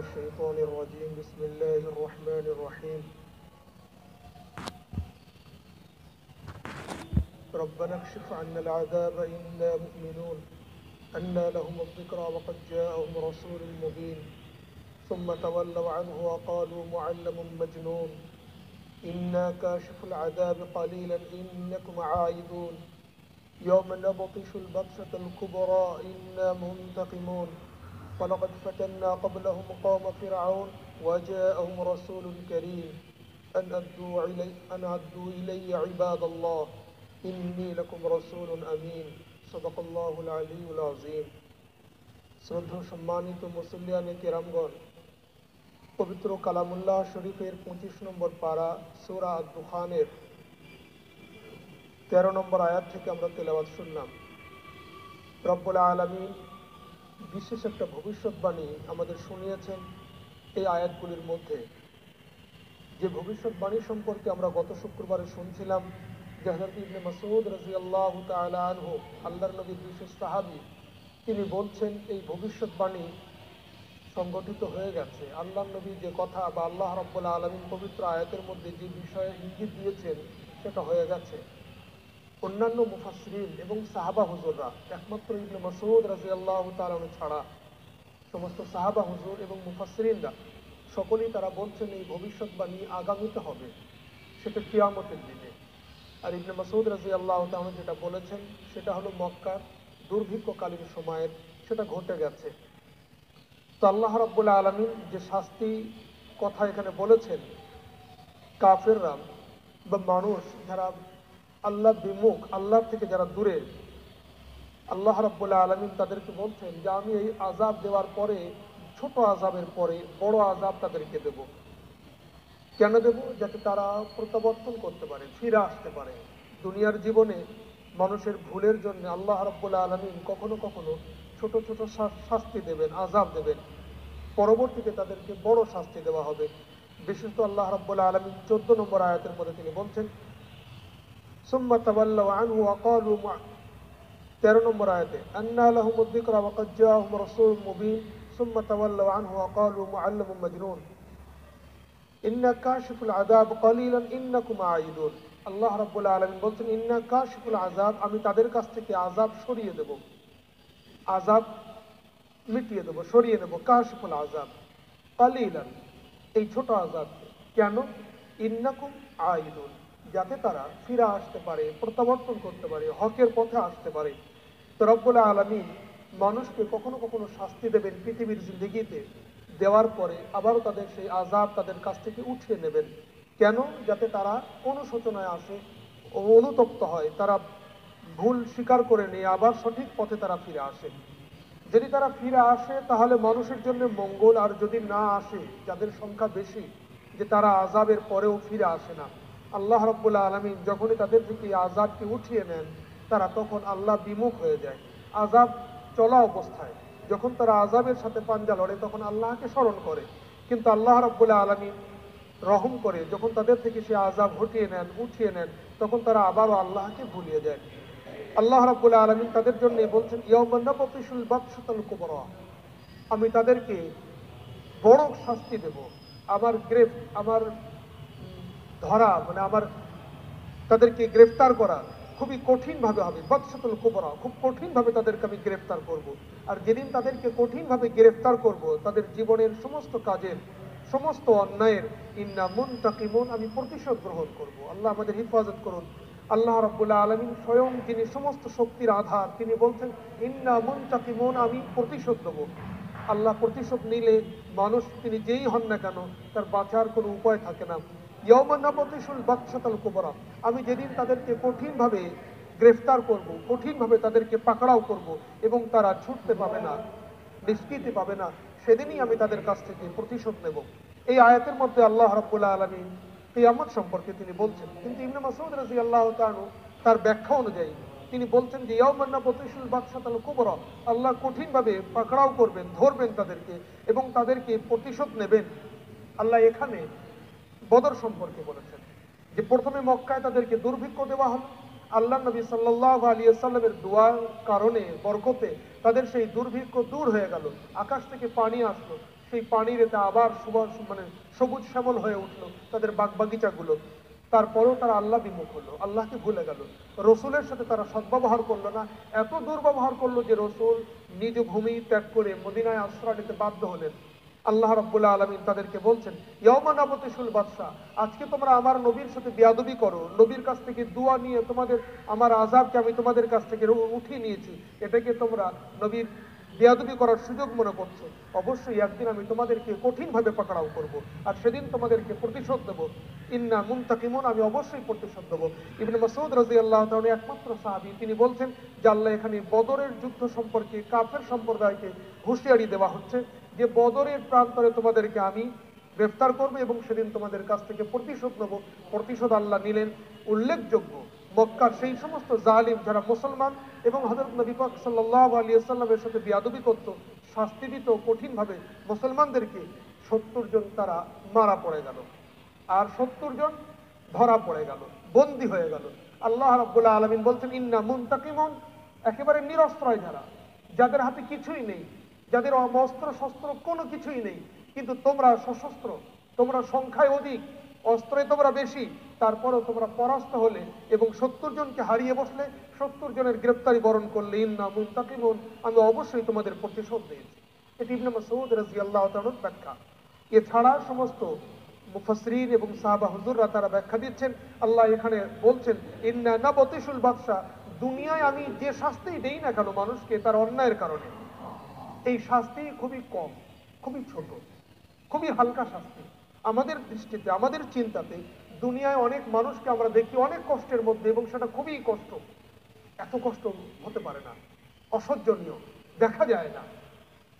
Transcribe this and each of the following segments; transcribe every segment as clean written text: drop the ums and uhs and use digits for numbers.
الشيطان الرجيم بسم الله الرحمن الرحيم ربنا اكشف عنا العذاب إنا مؤمنون أنى لهم الذكرى وقد جاءهم رسول مبين ثم تولوا عنه وقالوا معلم مجنون إنا كاشف العذاب قليلا إنكم عائدون يوم نبطش البطشة الكبرى إنا منتقمون ولقد فتنا قبلهم قوم فرعون وجاءهم رسول كريم أن أدوا إلي عباد الله إني لكم رسول أمين صدق الله العلي العظيم শ্রদ্ধ সম্মানিত মুসল্লিয়ানে কেরামগণ, পবিত্র কালামুল্লাহ শরীফের 25 নম্বর পারা সূরা আদ-দুখানের 13 নম্বর আয়াত থেকে আমরা তেলাওয়াত শুনলাম। রব্বুল আলামিন বিশেষ একটা ভবিষ্যৎবাণী আমাদের শুনিয়েছেন এই আয়াতগুলির মধ্যে। যে ভবিষ্যৎবাণী সম্পর্কে আমরা গত শুক্রবারে শুনছিলাম যে হযরত ইবনে মাসউদ রাদিয়াল্লাহু তাআলা আনহু, আল্লাহর নবীর বিশেষ সাহাবী, তিনি বলছেন এই ভবিষ্যৎবাণী সংগঠিত হয়ে গেছে। আল্লাহর নবী যে কথা বা আল্লাহ রাব্বুল আলামিন পবিত্র আয়াতের মধ্যে যে বিষয়ে ইঙ্গিত দিয়েছেন সেটা হয়ে গেছে। অন্যান্য মুফাসসিরিন এবং সাহাবা হুজুররা, একমাত্র ইবনে মাসউদ রাদিয়াল্লাহু তাআলা ছাড়া সমস্ত সাহাবা হুজুর এবং মুফাসসিরিনরা সকলেই তারা বলছেন এই ভবিষ্যৎবাণী আগামীতে হবে, সেটা কিয়ামতের দিনে। আর ইবনে মাসউদ রাদিয়াল্লাহু তাআলা যেটা বলেছেন সেটা হলো মক্কার দুর্ভিক্ষকালীন সময়ের, সেটা ঘটে গেছে। তো আল্লাহ রাব্বুল আলামিন যে শাস্তি কথা এখানে বলেছেন, কাফেররা বা মানুষ যারা আল্লাহ বিমুখ, আল্লাহর থেকে যারা দূরে, আল্লাহ রাব্বুল আলামিন তাদেরকে বলছেন যে আমি এই আযাব দেওয়ার পরে, ছোট আযাবের পরে বড় আযাব তাদেরকে দেব। কেন দেব? যাতে তারা প্রত্যাবর্তন করতে পারে, ফিরে আসতে পারে। দুনিয়ার জীবনে মানুষের ভুলের জন্য আল্লাহ রাব্বুল আলামিন কখনো কখনো ছোট ছোট শাস্তি দেবেন, আযাব দেবেন, পরবর্তীতে তাদেরকে বড় শাস্তি দেওয়া হবে। বিশেষত আল্লাহ রাব্বুল আলামিন 14 নম্বর আয়াতের মধ্যে তিনি বলছেন সুম্মা তাওয়াল্লাউ আনহু ওয়া ক্বালু 13 নম্বর আয়াতে আন্না লাহুমুদ যিকরা ওয়া ক্বাদ জাআহুম রাসূলুম মুবিন সুম্মা তাওয়াল্লাউ আনহু ওয়া ক্বালু মুআল্লামুম মাজনুন ইন্না কাশিফুল আযাব কালিলান ইন্নাকুম আইদুন। আল্লাহ রাব্বুল আলামিন বলছেন ইন্না কাশিফুল আযাব, আমি তাদের কাছ থেকে আযাব সরিয়ে দেব, আযাব মিটিয়ে দেব, সরিয়ে নেব। কাশিফুল আযাব কালিলান, এই ছোট আযাব। কেন? ইন্নাকুম আইদুন, যাতে তারা ফিরে আসতে পারে, প্রত্যাবর্তন করতে পারে, হকের পথে আসতে পারে। তো রব্বুল আলামিন মানুষকে কখনো কখনো শাস্তি দেবেন পৃথিবীর জিন্দেগিতে, দেওয়ার পরে আবারও তাদের সেই আযাব তাদের কাছ থেকে উঠিয়ে নেবেন। কেন? যাতে তারা অনুশোচনায় আসে, অনুতপ্ত হয়, তারা ভুল স্বীকার করে নিয়ে আবার সঠিক পথে তারা ফিরে আসে। যদি তারা ফিরে আসে তাহলে মানুষের জন্য মঙ্গল, আর যদি না আসে, যাদের সংখ্যা বেশি যে তারা আযাবের পরেও ফিরে আসে না, আল্লাহ রাব্বুল আলামিন যখনই তাদের থেকে আযাবকে উঠিয়ে নেন তারা তখন আল্লাহ বিমুখ হয়ে যায়। আযাব চলা অবস্থায় যখন তারা আযাবের সাথে পাঞ্জা লড়ে তখন আল্লাহকে স্মরণ করে, কিন্তু আল্লাহ রাব্বুল আলামিন রহম করে যখন তাদের থেকে সে আযাব হটিয়ে নেন, উঠিয়ে নেন, তখন তারা আবারও আল্লাহকে ভুলিয়ে যায়। আল্লাহ রাব্বুল আলামিন তাদের জন্য বলছেন ইয়াওমা নাবতিশুল বাতশাতাল কুবরা, আমি তাদেরকে বড় শাস্তি দেব। আমার আমার ধরা, মানে আমার তাদেরকে গ্রেফতার করা খুবই কঠিনভাবে হবে। বাতশাতুল কুবরা, খুব কঠিনভাবে তাদেরকে আমি গ্রেফতার করব। আর যেদিন তাদেরকে কঠিনভাবে গ্রেফতার করব, তাদের জীবনের সমস্ত কাজের, সমস্ত অন্যায়ের ইন্না মুনতাকিমুন, আমি প্রতিশোধ গ্রহণ করব। আল্লাহ আমাদের হিফাজত করুন। আল্লাহ রাব্বুল আলামিন স্বয়ং যিনি সমস্ত শক্তির আধার, তিনি বলছেন ইন্না মুনতাকিমুন, আমি প্রতিশোধ দেব। আল্লাহ প্রতিশোধ নিলে মানুষ তিনি যেই হন না কেন তার বাঁচার কোনো উপায় থাকে না। ইয়াওমা নাবতিশুল বাতশাতাল কুবরা, আমি যেদিন তাদেরকে কঠিনভাবে গ্রেফতার করব, কঠিনভাবে তাদেরকে পাকড়াও করব এবং তারা ছুটতে পাবে না, নিষ্কৃতি পাবে না, সেদিনই আমি তাদের কাছ থেকে প্রতিশোধ নেব। এই আয়াতের মধ্যে আল্লাহ রাব্বুল আলামিন কিয়ামত সম্পর্কে তিনি বলছেন, কিন্তু ইবনে মাসউদ রাদিয়াল্লাহু তাআলা তার ব্যাখ্যা অনুযায়ী তিনি বলছেন যে ইয়াওমা নাবতিশুল বাতশাতাল কুবরা, আল্লাহ কঠিনভাবে পাকড়াও করবেন, ধরবেন তাদেরকে এবং তাদেরকে প্রতিশোধ নেবেন। আল্লাহ এখানে বদর সম্পর্কে বলেছেন যে প্রথমে মক্কায় তাদেরকে দুর্ভিক্ষ দেওয়া হলো, আল্লাহ নবী সাল্লাল্লাহু আলাইহি ওয়াসাল্লামের দোয়ার কারণে, বরকতে তাদের সেই দুর্ভিক্ষ দূর হয়ে গেল, আকাশ থেকে পানি আসলো, সেই পানির এতে আবার মানে সবুজ শ্যামল হয়ে উঠলো তাদের বাগবাগিচাগুলো। তারপরেও তারা আল্লাহ বিমুখ হলো, আল্লাহকে ভুলে গেল, রসুলের সাথে তারা সদ্ব্যবহার করলো না, এত দুর্ব্যবহার করলো যে রসুল নিজ ভূমি ত্যাগ করে মদিনায় আশ্রয় নিতে বাধ্য হলেন। আল্লাহ রাব্বুল আলামিন তাদেরকে বলছেন, ইয়াওমা নাবতিশুল বাদশা, আজকে তোমরা আমার নবীর সাথে বিয়াদবি করো, নবীর কাছ থেকে দুয়া নিয়ে তোমাদের আমার আযাবকে আমি তোমাদের কাছ থেকে উঠিয়ে নিয়েছি, এটাকে তোমরা নবীর বেয়াদবি করার সুযোগ মনে করছো। অবশ্যই একদিন আমি তোমাদেরকে কঠিনভাবে পাকড়াও করব, আর সেদিন তোমাদেরকে প্রতিশোধ দেবো। ইন্না মুনতাকিমুন, আমি অবশ্যই প্রতিশোধ দেবো। ইবনে মাসউদ রাদিয়াল্লাহু তাআলা একমাত্র সাহাবী, তিনি বলছেন যে আল্লাহ এখানে বদরের যুদ্ধ সম্পর্কে কাফের সম্প্রদায়কে হুঁশিয়ারি দেওয়া হচ্ছে যে বদরের প্রান্তরে তোমাদেরকে আমি গ্রেফতার করবো এবং সেদিন তোমাদের কাছ থেকে প্রতিশোধ নেবো। প্রতিশোধ আল্লাহ নিলেন। উল্লেখযোগ্য, মক্কার সেই সমস্ত জালিম যারা মুসলমান এবং হযরত নবী পাক সাল্লাল্লাহু আলাইহি ওয়াসাল্লামের সাথে বিয়াদবি করত, শাস্তি দিত কঠিনভাবে মুসলমানদেরকে, 70 জন তারা মারা পড়ে গেল, আর 70 জন ধরা পড়ে গেল, বন্দী হয়ে গেল। আল্লাহ রাব্বুল আলামিন বলছেন, ইন্না মুনতাকিমুন, একেবারে নিরস্ত্রয় যারা, যাদের হাতে কিছুই নেই, যাদের অস্ত্র শস্ত্র কোনো কিছুই নেই, কিন্তু তোমরা সশস্ত্র, তোমরা সংখ্যায় অধিক, অস্ত্রে তোমরা বেশি, তারপরও তোমরা পরাস্ত হলে এবং 70 জনকে হারিয়ে বসলে, 70 জনের গ্রেপ্তারি বরণ করলে, ইন্না মুনতাকিমুন, আমি অবশ্যই তোমাদের প্রতিশোধ দিয়েছি। এটি ইবনে মাসউদ রাদিয়াল্লাহু তাআলার ব্যাখ্যা। এছাড়া সমস্ত মুফাসসিরিন এবং সাহাবা হুজুররা তারা ব্যাখ্যা দিচ্ছেন, আল্লাহ এখানে বলছেন ইন্না নাবতিশুল বাদশা, দুনিয়ায় আমি যে শাস্তি দেই না কেন মানুষকে তার অন্যায়ের কারণে, এই শাস্তি খুবই কম, খুবই ছোট, খুবই হালকা শাস্তি। আমাদের দৃষ্টিতে, আমাদের চিন্তাতে দুনিয়ায় অনেক মানুষকে আমরা দেখি অনেক কষ্টের মধ্যে, এবং সেটা খুবই কষ্ট, এত কষ্ট হতে পারে না, অসহ্যনীয়, দেখা যায় না,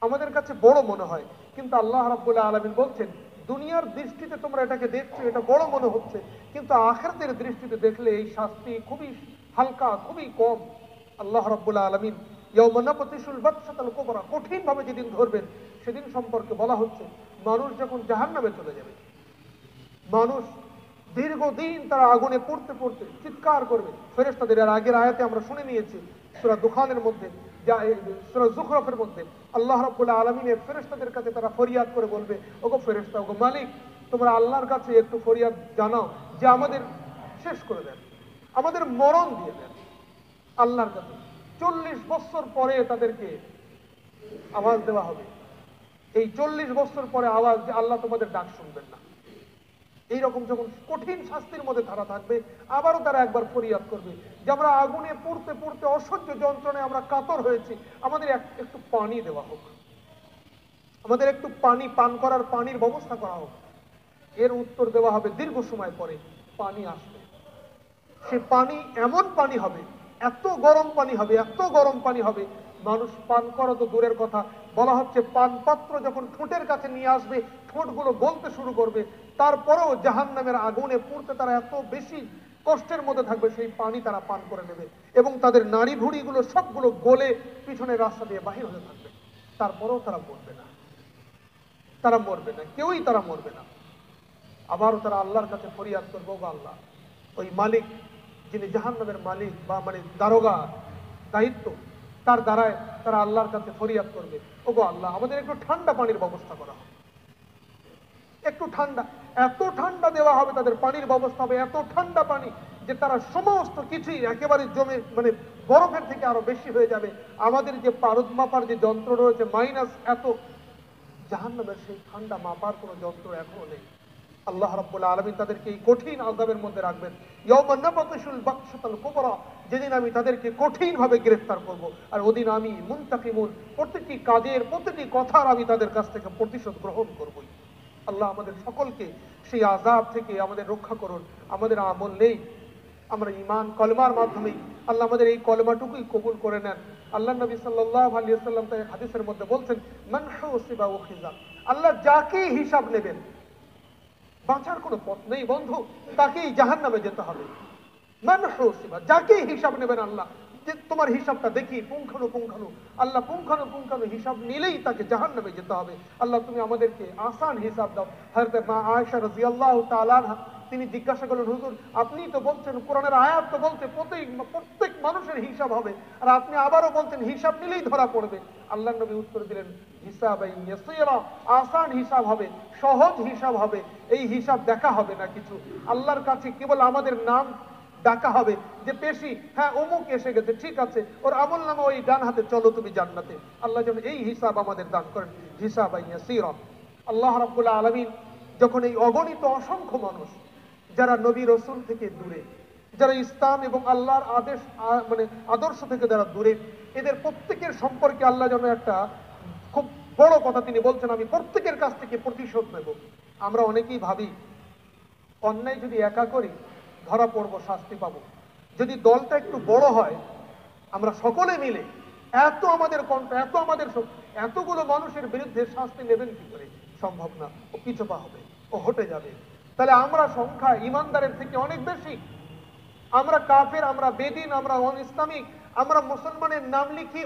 আমাদের কাছে বড় মনে হয়। কিন্তু আল্লাহ রাব্বুল আলামিন বলছেন, দুনিয়ার দৃষ্টিতে তোমরা এটাকে দেখছো, এটা বড় মনে হচ্ছে, কিন্তু আখিরাতের দৃষ্টিতে দেখলে এই শাস্তি খুবই হালকা, খুবই কম। আল্লাহ রাব্বুল আলামিন ইয়াওমা নাবতিশুল বাদশাতাল কুবরা, কঠিন ভাবে যেদিন ধরবেন সেদিন সম্পর্কে বলা হচ্ছে, মানুষ যখন জাহান্নামে চলে যাবে, মানুষ দীর্ঘদিন তারা আগুনে পড়তে পড়তে চিৎকার করবে ফেরেশতাদের। আর আগের আয়াতে আমরা শুনে নিয়েছি সূরা দুখানের মধ্যে, সূরা যুখরফের মধ্যে, আল্লাহ রাব্বুল আলামিনের ফেরেশতাদের কাছে তারা ফরিয়াদ করে বলবে, ওগো ফেরেশতা, ওগো মালিক, তোমরা আল্লাহর কাছে একটু ফরিয়াদ জানাও যে আমাদের শেষ করে দেন, আমাদের মরণ দিয়ে দেন। আল্লাহর কাছে 40 বছর পরে তাদেরকে আওয়াজ দেওয়া হবে, এই 40 বছর পরে আওয়াজ যে আল্লাহ তোমাদের ডাক শুনবেন না। এইরকম যখন কঠিন শাস্তির মধ্যে তারা থাকবে, আবারও তারা একবার ফরিয়াদ করবে যে আমরা আগুনে পড়তে পড়তে অসহ্য যন্ত্রণায় আমরা কাতর হয়েছি, আমাদের একটু পানি দেওয়া হোক, আমাদের একটু পানি পান করার পানির ব্যবস্থা করা হোক। এর উত্তর দেওয়া হবে দীর্ঘ সময় পরে পানি আসবে। সে পানি এমন পানি হবে, এত গরম পানি হবে, এত গরম পানি হবে, মানুষ পান করা তো দূরের কথা, বলা হচ্ছে পান পাত্র যখন ঠোঁটের কাছে নিয়ে আসবে, ঠোঁটগুলো গলতে শুরু করবে, তারপরেও জাহান্নামের আগুনে পুড়তে তারা এত বেশি কষ্টের মধ্যে থাকবে, সেই পানি তারা পান করে নেবে এবং তাদের নাড়ি ভুঁড়িগুলো সবগুলো গলে পিছনের রাস্তা দিয়ে বাহির হয়ে থাকবে। তারপরেও তারা মরবে না, তারা মরবে না, কেউই তারা মরবে না। আবারও তারা আল্লাহর কাছে ফরিয়াদ করবো, গো আল্লাহ, ওই মালিক যিনি জাহান্নামের মালিক বা মানে দারোগা, দায়িত্ব, তার দ্বারায় তারা আল্লাহর কাছে ফরিয়াদ করবে, ওগো আল্লাহ, আমাদের একটু ঠান্ডা পানির ব্যবস্থা করা হবে, একটু ঠান্ডা। এত ঠান্ডা দেওয়া হবে, তাদের পানির ব্যবস্থা হবে এত ঠান্ডা পানি যে তারা সমস্ত কিছুই একেবারে জমে মানে বরফের থেকে আরো বেশি হয়ে যাবে। আমাদের যে পারদ মাপার যে যন্ত্র রয়েছে মাইনাস এত, জাহান্নামের সেই ঠান্ডা মাপার কোনো যন্ত্র এখনো নেই। আল্লাহ রাব্বুল আলামিন তাদেরকে এই কঠিন আযাবের মধ্যে রাখবেন। ইয়াওমা নাবতিশুল বাদশাতাল কুবরা, যেদিন আমি তাদেরকে কঠিন ভাবে গ্রেফতার করব, আর ওদিন আমি মুনতাকিমুন, প্রত্যেকটি কাজের প্রত্যেকটি কথার আমি তাদের কাছ থেকে প্রতিশোধ গ্রহণ করবই। আল্লাহ আমাদের সকলকে সেই আযাব থেকে আমাদের রক্ষা করুন। আমাদের আমল নেই, আমরা ঈমান কলমার মাধ্যমেই আল্লাহ আমাদের এই কলমাটুকুই কবুল করে নেন। আল্লাহ নবী সাল্লাল্লাহু আলাইহি ওয়াসাল্লাম তাই হাদিসের মধ্যে বলছেন, মান হুসিবা উখিযা, আল্লাহ যাকেই হিসাব নেবেন, বাঁচার কোনো পথ নেই বন্ধু, তাকেই জাহান্নামে যেতে হবে। মান হুসিবা, যাকেই হিসাব নেবেন আল্লাহ, যে তোমার হিসাবটা দেখি পুঙ্খানুপুঙ্খানু, আল্লাহ পুঙ্খানুপুঙ্খানু হিসাব নিলেই তাকে জাহান্নামে যেতে হবে। আল্লাহ তুমি আমাদেরকে আসান হিসাব দাও। হযরত মা আয়েশা রাদিয়াল্লাহু তাআলা আনহা তিনি জিজ্ঞাসা করলেন, হুজুর আপনি তো বলছেন, কোরআনের আয়াত তো বলছে প্রত্যেক মানুষের হিসাব হবে, আর আপনি আবারও বলছেন হিসাব নিলেই ধরা পড়বে। আল্লাহর নবী উত্তর দিলেন, হিসাবান ইয়াসীরা, আসান হিসাব হবে, সহজ হিসাব হবে। এই হিসাব দেখা হবে না কিছু, আল্লাহর কাছে কেবল আমাদের নাম ডাকা হবে যে পেশি, হ্যাঁ অমুক এসে গেছে, ঠিক আছে, ওর আমল নামা ওই ডান হাতে, চলো তুমি জান্নাতে। আল্লাহ যেন এই হিসাব আমাদের দান করেন, হিসাবান ইয়াসীরা। আল্লাহ রাব্বুল আলামিন যখন এই অগণিত অসংখ্য মানুষ যারা নবী রাসূল থেকে দূরে, যারা ইসলাম এবং আল্লাহর আদেশ মানে আদর্শ থেকে যারা দূরে, এদের প্রত্যেকের সম্পর্কে আল্লাহ যেন একটা খুব বড় কথা তিনি বলছেন, আমি প্রত্যেকের কাছ থেকে প্রতিশোধ নেব। আমরা অনেকেই ভাবি অন্যায় যদি একা করি ধরা পড়বো, শাস্তি পাবো। যদি দলটা একটু বড় হয়, আমরা সকলে মিলে, এত আমাদের কণ্ঠ, এত আমাদের এতগুলো মানুষের বিরুদ্ধে শাস্তি নেবেন কি করে? সম্ভব না, ও পিছপা হবে, ও হটে যাবে। তাহলে আমরা সংখ্যা ইমানদারের থেকে অনেক বেশি, আমরা কাফের, আমরা বেদিন, আমরা অন ইসলামিক, আমরা মুসলমানের নাম লিখি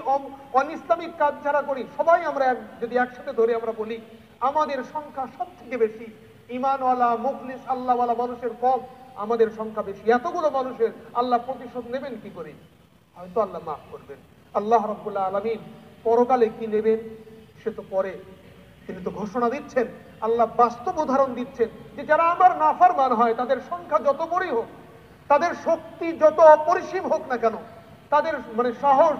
অন ইসলামিক কাজ যারা করি, সবাই আমরা যদি একসাথে ধরে আমরা বলি আমাদের সংখ্যা সব থেকে বেশি, ইমানওয়ালা মুখলিস আল্লাহওয়ালা মানুষের কম, আমাদের সংখ্যা বেশি। এতগুলো মানুষের আল্লাহ প্রতিশোধ নেবেন কি করে? হয়তো আল্লাহ মাফ করবেন। আল্লাহ রাব্বুল আলামিন পরকালে কি নেবেন সে তো পরে, তিনি তো ঘোষণা দিচ্ছেন, আল্লাহ বাস্তব উদাহরণ দিচ্ছেন যে যারা আমার নাফরমান হয়, তাদের সংখ্যা যত বড়ই হোক, তাদের শক্তি যত অপরিসীম হোক না কেন, তাদের মানে সাহস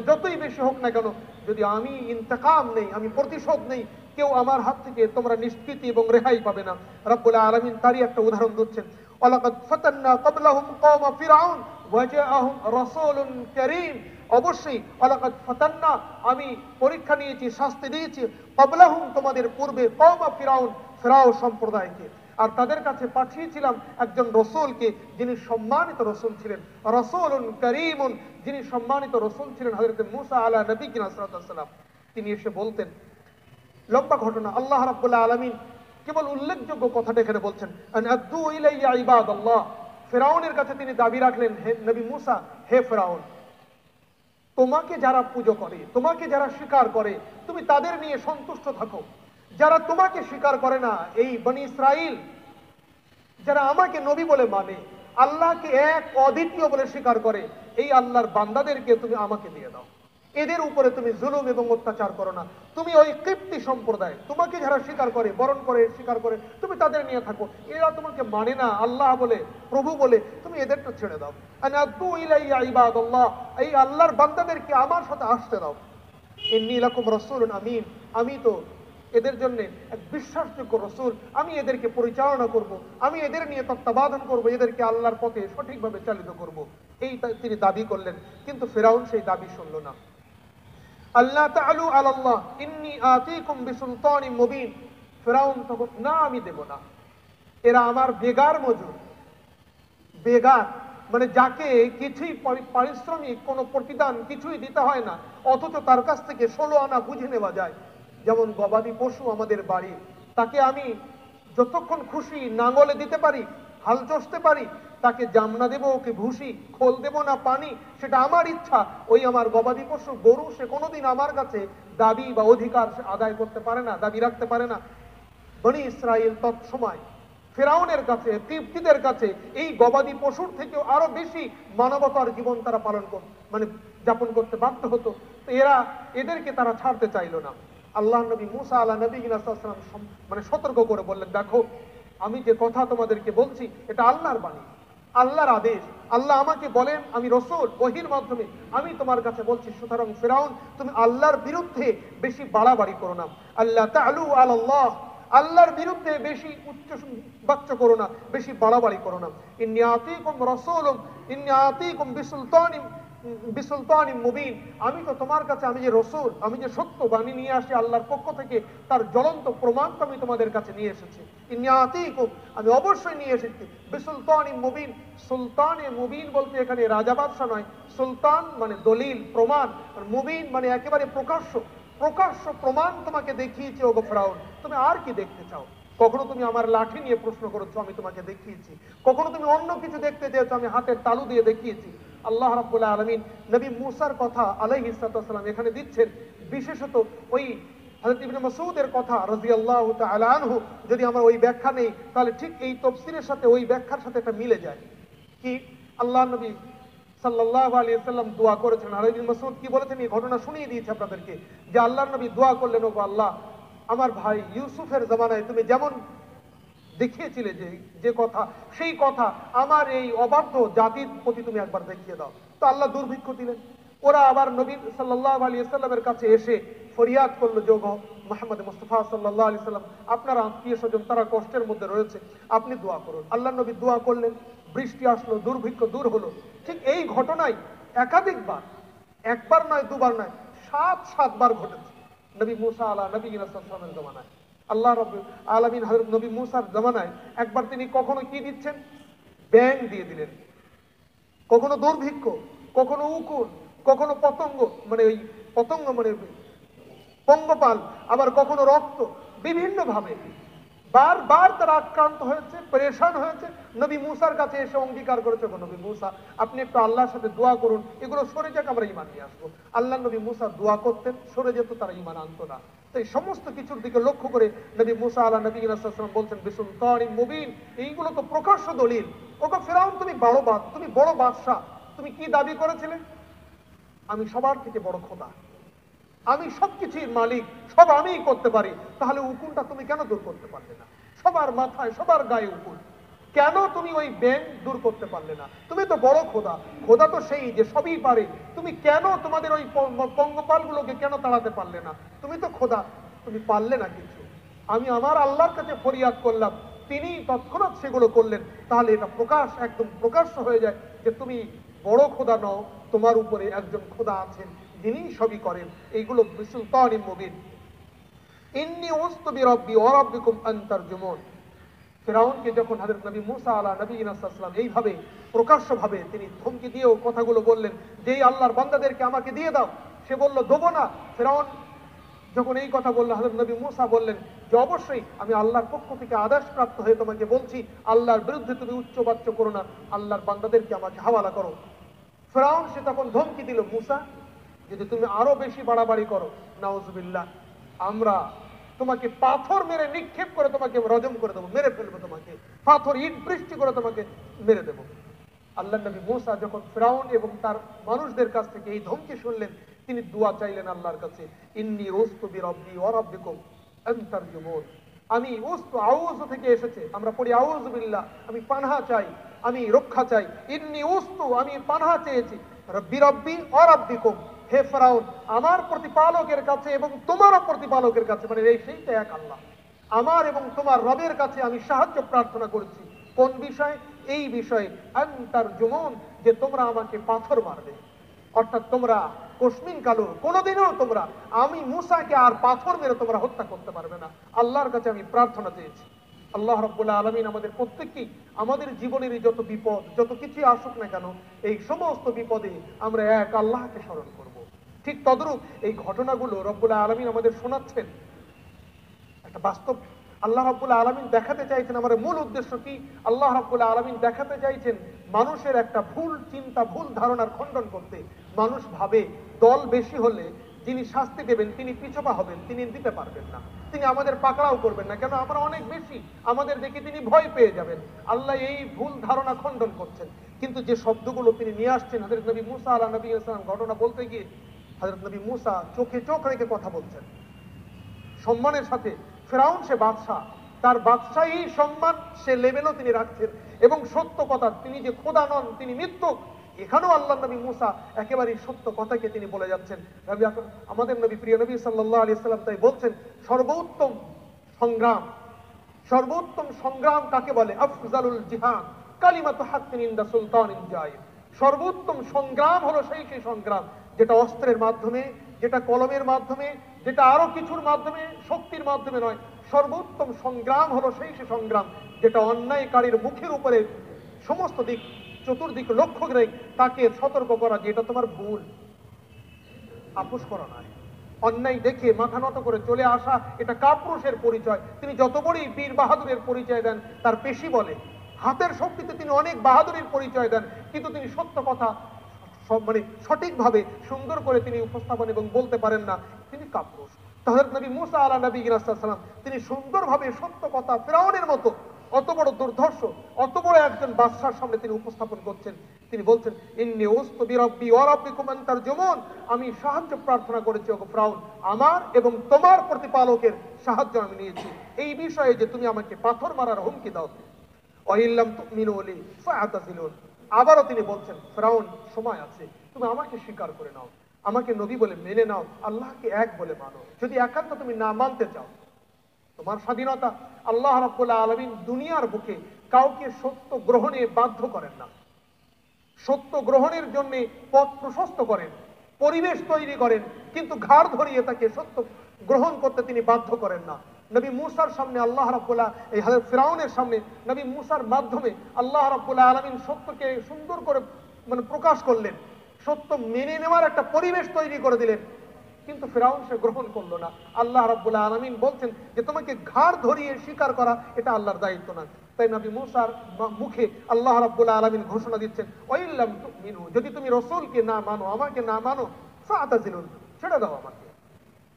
যতই বেশি হোক না কেন, যদি আমি ইন্তেকাম নেই, আমি প্রতিশোধ নেই, কেউ আমার হাত থেকে তোমরা নিষ্কৃতি এবং রেহাই পাবে না। রব্বুল আলামিন তারই একটা উদাহরণ দিচ্ছেন, ওয়ালাকাদ ফাতান্না ক্বাবলাহুম কওমা ফিরআউন ওয়া জাআহুম রাসূলুন কারীম। অবশ্যই ওয়ালাকাদ ফাতান্না, আমি পরীক্ষা নিয়েছি, শাস্তি দিয়েছি, ক্বাবলাহুম তোমাদের পূর্বে, কওমা ফিরআউন, ফিরআউন সম্প্রদায়কে, আর তাদের কাছে পাঠিয়েছিলাম একজন রসুলকে যিনি সম্মানিত রসুল ছিলেন, রাসূলুন কারীমুন, যিনি সম্মানিত রসুল ছিলেন হযরত মূসা আলা নবিয়িনা সাল্লাল্লাহু আলাইহি ওয়াসাল্লাম। তিনি এসে বলতেন, লম্বা ঘটনা, আল্লাহ রাব্বুল আলামিন কেবল উল্লেখযোগ্য কথাটা এখানে বলছেন, আন আদু ইলাইয়া ইবাদাল্লাহ। ফিরআউনের কাছে তিনি দাবি রাখলেন, হে নবী মূসা, হে ফিরআউন, তোমাকে যারা পুজো করে, তোমাকে যারা স্বীকার করে, তুমি তাদের নিয়ে সন্তুষ্ট থাকো। যারা তোমাকে স্বীকার করে না, এই বনি ইসরাইল যারা আমাকে নবী বলে মানে, আল্লাহকে এক অদ্বিতীয় বলে স্বীকার করে, এই আল্লাহর বান্দাদেরকে তুমি আমাকে দিয়ে দাও, এদের উপরে তুমি জুলুম এবং অত্যাচার করো না। তুমি ওই কিপ্তি সম্প্রদায়, তোমাকে যারা স্বীকার করে, বরণ করে, স্বীকার করে, তুমি তাদের নিয়ে থাকো। এরা তোমাকে মানে না আল্লাহ বলে, প্রভু বলে, তুমি এদেরটা ছেড়ে দাও। আনাদু ইলাইয়া ইবাদাল্লাহ, এই আল্লাহর বান্দাদেরকে আমার সাথে আসতে দাও। ইন্নী লাকুম রাসূলুন আমিন, আমি তো এদের জন্য এক বিশ্বাসযোগ্য রসুল, আমি এদেরকে পরিচালনা করব, আমি এদের নিয়ে তত্ত্বাবধান করব, এদেরকে আল্লাহর পথে সঠিকভাবে চালিত করব। এই তিনি দাবি করলেন, কিন্তু ফিরআউন সেই দাবি শুনল না। আল্লাহ তাআলু আলাল্লাহ ইন্নী আতীকুম বিসুলতানিম মুবিন। ফিরআউন তখন, না আমি দেব না, এরা আমার বেগার মজুর। বেগার মানে যাকে কিছুই পারিশ্রমিক, কোনো প্রতিদান কিছুই দিতে হয় না, অথচ তার কাছ থেকে 16 আনা বুঝে নেওয়া যায়। যেমন গবাদি পশু আমাদের বাড়ির, তাকে আমি যতক্ষণ খুশি নাঙ্গলে দিতে পারি, হাল চষতে পারি, তাকে জামনা দেবো, ওকে ভুসি, খোল দেবো না পানি, সেটা আমার ইচ্ছা। ওই আমার গবাদি পশু গরু, সে কোনোদিন আমার কাছে দাবি বা অধিকার আদায় করতে পারে না, দাবি রাখতে পারে না। বনি ইসরাইল তৎসময় ফিরআউনের কাছে, কিপ্তিদের কাছে এই গবাদি পশুর থেকেও আরো বেশি মানবতার জীবন তারা পালন যাপন করতে বাধ্য হতো। তো এদেরকে তারা ছাড়তে চাইল না। আল্লাহ নবী মূসা আলা নবিয়িনা সাল্লাল্লাহু আলাইহি ওয়াসাল্লাম সতর্ক করে বললেন, দেখো আমি যে কথা তোমাদেরকে বলছি এটা আল্লাহর বাণী, আল্লাহর আদেশ। আল্লাহ আমাকে বলেন, আমি রসূল, ওহীর মাধ্যমে আমি তোমার কাছে বলছি, সুতরাং ফিরআউন তুমি আল্লাহর বিরুদ্ধে বেশি বাড়াবাড়ি করো না। আল্লাহ তাআলু আলাল্লাহ, আল্লাহর বিরুদ্ধে বেশি উচ্চ বাচ্চ করো না, বেশি বাড়াবাড়ি করো না। ইন্নী আতীকুম রাসূলুম, ইন্নী আতীকুম বিসুলতানিম মুবিন, আমি তো তোমার কাছে, আমি যে রসূল, আমি যে সত্য বাণী নিয়ে আসি আল্লাহর পক্ষ থেকে, তার জ্বলন্ত প্রমাণ তো আমি তোমাদের কাছে নিয়ে এসেছি। ইন্নী আতীকুম, আমি অবশ্যই নিয়ে এসেছি, বিসুলতানিম মুবিন। সুলতানে মুবিন বলতে এখানে রাজা বাদশা নয়, সুলতান মানে দলিল, প্রমাণ, মুবিন মানে একেবারে প্রকাশ্য প্রমাণ তোমাকে দেখিয়েছি। ওগো ফিরআউন, তুমি আর কি দেখতে চাও? কখনো তুমি আমার লাঠি নিয়ে প্রশ্ন করেছো, আমি তোমাকে দেখিয়েছি। কখনো তুমি অন্য কিছু দেখতে চেয়েছো, আমি হাতের তালু দিয়ে দেখিয়েছি। আল্লাহ রাব্বুল আলামিন নবী মূসার কথা আলাইহিস সালাম এখানে দিচ্ছেন, বিশেষত ওই হযরত ইবনে মাসউদের কথা রাদিয়াল্লাহু তাআলা আনহু। যদি আমরা ওই ব্যাখ্যা নেই, তাহলে ঠিক এই তাফসীরের সাথে ওই ব্যাখ্যার সাথে এটা মিলে যায়। কি আল্লাহ নবী সাল্লাল্লাহু আলাইহি ওয়াসাল্লাম দোয়া করেছেন। আর ইবনে মাসউদ কি বলেছেন এই ঘটনা শুনিয়ে দিয়েছে আপনাদেরকে, যে আল্লাহর নবী দোয়া করলেন, ওগো আল্লাহ, আমার ভাই ইউসুফের জামানায় তুমি যেমন দেখিয়েছিলে যে যে কথা, সেই কথা আমার এই অবাধ্য জাতির প্রতি তুমি একবার দেখিয়ে দাও। তো আল্লাহ দুর্ভিক্ষ দিলেন। ওরা আবার নবী সাল্লাল্লাহু আলাইহি ওয়াসাল্লামের কাছে এসে ফরিয়াদ করলো, যে ওগো মুহাম্মদ মুস্তাফা সাল্লাল্লাহু আলাইহি ওয়াসাল্লাম, আপনার আত্মীয় স্বজন তারা কষ্টের মধ্যে রয়েছে, আপনি দোয়া করুন। আল্লাহ নবী দোয়া করলেন, বৃষ্টি আসলো, দুর্ভিক্ষ দূর হলো। ঠিক এই ঘটনাই একাধিকবার, একবার নয়, দুবার নয়, 7বার ঘটেছে নবী মুসা আলা নবিয়িনা সাল্লাল্লাহু আলাইহি ওয়াসাল্লামের জামানায়। আল্লাহ রাব্বুল আলামিন হযরত নবী মুসার জামানায় একবার তিনি কখনো কি দিচ্ছেন, ব্যাঙ দিয়ে দিলেন, কখনো দুর্ভিক্ষ, কখনো উকুন, কখনো পতঙ্গ, মানে ওই পতঙ্গ মানে পঙ্গপাল, আবার কখনো রক্ত, বিভিন্ন ভাবে বারবার তারা আক্রান্ত হয়েছে, পরেশান হয়েছে। নবী মুসার কাছে এসে অঙ্গীকার করেছে, নবী মুসা আপনি একটু আল্লাহর সাথে দোয়া করুন, এগুলো সরে যাক, আমরা ঈমান নিয়ে আসবো। আল্লাহ নবী মুসা দোয়া করতেন, সরে যেত, তারা ঈমান আনতো না। তো এই সমস্ত কিছুর দিকে লক্ষ্য করে নবী মুসা আলা নবিয়িনা সাল্লাল্লাহু আলাইহি ওয়াসাল্লাম বলছেন, বিসুলতানিন মুবিন, এইগুলো তো প্রকাশ্য দলিল। ওগো ফিরআউন, তুমি বড় বাদশা, তুমি কি দাবি করেছিলে? আমি সবার থেকে বড় খোদা, আমি সবকিছুর মালিক, সব আমিই করতে পারি। তাহলে উকুনটা তুমি কেন দূর করতে পারলে না? সবার মাথায়, সবার গায়ে উকুন, কেন তুমি ওই ব্যাঙ দূর করতে পারলে না? তুমি তো বড় খোদা, খোদা তো সেই যে সবই পারে। তুমি কেন তোমাদের ওই পঙ্গপালগুলোকে কেন তাড়াতে পারলে না? তুমি তো খোদা, তুমি পারলে না কিছু। আমি আমার আল্লাহর কাছে ফরিয়াদ করলাম, তিনি তৎক্ষণাৎ সেগুলো করলেন। তাহলে এটা একদম প্রকাশ্য হয়ে যায় যে তুমি বড় খোদা নও, তোমার উপরে একজন খোদা আছেন, যিনি সবই করেন। এইগুলো বিসুলতানিন মুবিন। ইন্নী উস্তু বিরব্বি ওয়া রাব্বিকুম আন তারজুমুন। ফিরআউনকে যখন হযরত নবী মুসা আলা নবিয়িনা সাল্লাল্লাহু আলাইহি ওয়াসাল্লাম এইভাবে প্রকাশ্যভাবে তিনি ধমকি দিয়েও কথাগুলো বললেন, যে এই আল্লাহর বান্দাদেরকে আমাকে দিয়ে দাও, সে বলল দেবো না। ফিরআউন যখন এই কথা বলল, হযরত নবী মুসা বললেন যে অবশ্যই আমি আল্লাহর পক্ষ থেকে আদেশপ্রাপ্ত হয়ে তোমাকে বলছি, আল্লাহর বিরুদ্ধে তুমি উচ্চবাচ্য করো না, আল্লাহর বান্দাদেরকে আমাকে হাওয়ালা করো। ফিরআউন সে তখন ধমকি দিল, মুসা যদি তুমি আরো বেশি বাড়াবাড়ি করো, নাউজুবিল্লাহ, আমরা তোমাকে পাথর মেরে নিক্ষেপ করে তোমাকে রজম করে দেবো, মেরে ফেলবো, তোমাকে পাথর ইট বৃষ্টি করে তোমাকে মেরে দেবো। আল্লাহ নবী মুসা যখন ফিরআউন এবং তার মানুষদের কাছ থেকে এই ধমকি শুনলেন, তিনি দোয়া চাইলেন আল্লাহর কাছে, ইন্নী উস্তু বিরব্বি ওয়া রাব্বিকুম আন তারজুমুন। আমি উস্তু আউযু থেকে এসেছে, আমরা পড়ি আউযু বিল্লাহ, আমি পানাহা চাই, আমি রক্ষা চাই। ইন্নী উস্তু, আমি পানাহা চেয়েছি, বিরব্বি ওয়া রাব্বিকুম, হে ফিরআউন, আমার প্রতিপালকের কাছে এবং তোমারও প্রতিপালকের কাছে, মানে এই সেইটা এক আল্লাহ, আমার এবং তোমার রবের কাছে আমি সাহায্য প্রার্থনা করেছি। কোন বিষয়ে? এই বিষয়ে, আন তারজুমুন, যে তোমরা আমাকে পাথর মারবে, অর্থাৎ তোমরা কসমিন কালো কোনোদিনও তোমরা আমি মুসাকে আর পাথর মেরে তোমরা হত্যা করতে পারবে না। আল্লাহর কাছে আমি প্রার্থনা চেয়েছি। আল্লাহ রাব্বুল আলামিন আমাদের প্রত্যেককেই আমাদের জীবনের যত বিপদ, যত কিছু আসুক না কেন, এই সমস্ত বিপদে আমরা এক আল্লাহকে স্মরণ করব। ঠিক তদ্রূপ এই ঘটনাগুলো রব্বুল আলামিন আমাদের শোনাচ্ছেন একটা বাস্তব। আল্লাহ রাব্বুল আলামিন দেখাতে চাইছেন, আমাদের মূল উদ্দেশ্য কি? আল্লাহ রাব্বুল আলামিন দেখাতে চাইছেন মানুষের একটা ভুল চিন্তা, ভুল ধারণার খণ্ডন করতে। মানুষ ভাবে দল বেশি হলে যিনি শাস্তি দেবেন তিনি পিছপা হবেন, তিনি দিতে পারবেন না, তিনি আমাদের পাকড়াও করবেন না, কেন আমরা অনেক বেশি, আমাদের দেখে তিনি ভয় পেয়ে যাবেন। আল্লাহ এই ভুল ধারণা খণ্ডন করছেন। কিন্তু যে শব্দগুলো তিনি নিয়ে আসছেন, হযরত নবী মুসা আলা নবিয়িনা সাল্লাল্লাহু আলাইহি ওয়াসাল্লাম ঘটনা বলতে গিয়ে হযরত নবী মুসা চোখে চোখ রেখে কথা বলছেন সম্মানের সাথে। ফিরআউন সে বাদশা, তার বাদশাহী সম্মান সে লেভেলও তিনি রাখছেন, এবং সত্য কথা, তিনি যে খোদা নন, তিনি মিথ্যুক, এখানেও আল্লাহ নবী মুসা একেবারেই সত্য কথাকে তিনি বলে যাচ্ছেন। আমাদের নবী, প্রিয় নবী সাল্লাল্লাহু আলাইহি ওয়াসাল্লাম তাই বলছেন, সর্বোত্তম সংগ্রাম কাকে বলে? আফজালুল জিহাদ কালিমাতু হাক্কিন ইনদা সুলতানিন জায়ের। সর্বোত্তম সংগ্রাম হলো সেই সংগ্রাম যেটা অস্ত্রের মাধ্যমে, যেটা কলমের মাধ্যমে, যেটা আরো কিছুর মাধ্যমে, শক্তির মাধ্যমে নয়। সর্বোত্তম সংগ্রাম হলো সেই সংগ্রাম যেটা অন্যায়কারীর মুখের উপরে সমস্ত দিক, চতুর্দিক লক্ষ্য করে তাকে সতর্ক করা যে এটা তোমার ভুল, আপোষ করা নয়। অন্যায় দেখে মাথা নত করে চলে আসা, এটা কাপুরুষের পরিচয়। তিনি যত বড়ই বীর বাহাদুরের পরিচয় দেন, তার পেশি বলে, হাতের শক্তিতে তিনি অনেক বাহাদুরের পরিচয় দেন, কিন্তু তিনি সত্য কথা মানে সঠিকভাবে সুন্দর করে তিনি উপস্থাপন এবং বলতে পারেন না, তিনি কাপুরুষ। হযরত নবী মুসা আলা নবিয়িনা সাল্লাল্লাহু আলাইহি ওয়াসাল্লাম তিনি সুন্দরভাবে সত্য কথা ফিরআউনের মতো অত বড় দুর্ধর্ষ, অত বড় একজন বাদশার সামনে তিনি উপস্থাপন করছেন। তিনি বলছেন, ইন্নী উস্তু বিরাব্বি ওয়া রাব্বিকুম আন তারজুমুন, আমি সাহায্য প্রার্থনা করেছি ওগো ফিরআউন, আমার এবং তোমার প্রতিপালকের সাহায্য আমি নিয়েছি এই বিষয়ে যে তুমি আমাকে পাথর মারার হুমকি দাও। ওয়া ইল্লাম তুমিনু লি ফাআতাজিলুন, আবারও তিনি বলছেন, ফিরআউন সময় আছে, তুমি আমাকে স্বীকার করে নাও, আমাকে নবী বলে মেনে নাও, আল্লাহকে এক বলে মানো। যদি একান্ত তুমি না মানতে চাও, তোমার স্বাধীনতা। আল্লাহ রাব্বুল আলামিন দুনিয়ার বুকে কাউকে সত্য গ্রহণে বাধ্য করেন না, সত্য গ্রহণের জন্য পথ প্রশস্ত করেন, পরিবেশ তৈরি করেন, কিন্তু ঘাড় ধরিয়ে তাকে সত্য গ্রহণ করতে তিনি বাধ্য করেন না। নবী মূসার সামনে আল্লাহ রাব্বুল এই হযরত ফিরআউনের সামনে নবী মূসার মাধ্যমে আল্লাহ রাব্বুল আলামিন সত্যকে সুন্দর করে প্রকাশ করলেন, সত্য মেনে নেওয়ার একটা পরিবেশ তৈরি করে দিলেন, কিন্তু ফিরআউন সে গ্রহণ করলো না। আল্লাহ রাব্বুল আলামিন বলছেন যে তোমাকে ঘাড় ধরিয়ে স্বীকার করা এটা আল্লাহর দায়িত্ব না। তাই নবী মূসার মুখে আল্লাহ রাব্বুল আলামিন ঘোষণা দিচ্ছেন, ওয়াইল্লাম তুমিনু, যদি তুমি রাসূলকে না মানো, আমাকে না মানো, ফাআতাজিলুন, ছেড়ে দাও আমাকে,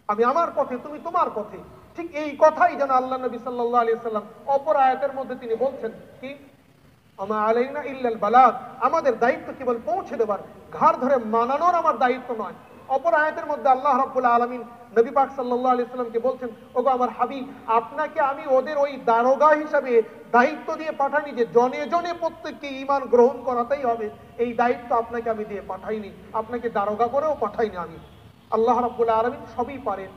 আমি আমার পথে, তুমি তোমার পথে। ঠিক এই কথাই যেন আল্লাহ নবী সাল্লাল্লাহু আলাইহি ওয়াসাল্লাম অপর আয়াতের মধ্যে তিনি বলছেন কি, আমা আলাইনা ইল্লাল বালাগ, আমাদের দায়িত্ব কেবল পৌঁছে দেবার, ঘাড় ধরে মানানোর আমার দায়িত্ব নয়। অপর আয়াতের মধ্যে আল্লাহ রাব্বুল আলামিন নবী পাক সাল্লাল্লাহু আলাইহি ওয়াসাল্লামকে বলছেন, ওগো আমার হাবিব, আপনাকে আমি ওদের ওই দারোগা হিসাবে দায়িত্ব দিয়ে পাঠাইনি যে জনে জনে প্রত্যেককে ঈমান গ্রহণ করাতেই হবে, এই দায়িত্ব আপনাকে আমি দিয়ে পাঠাইনি, আপনাকে দারোগা করেও পাঠাইনি আমি। আল্লাহ রাব্বুল আলামিন সবই পারেন,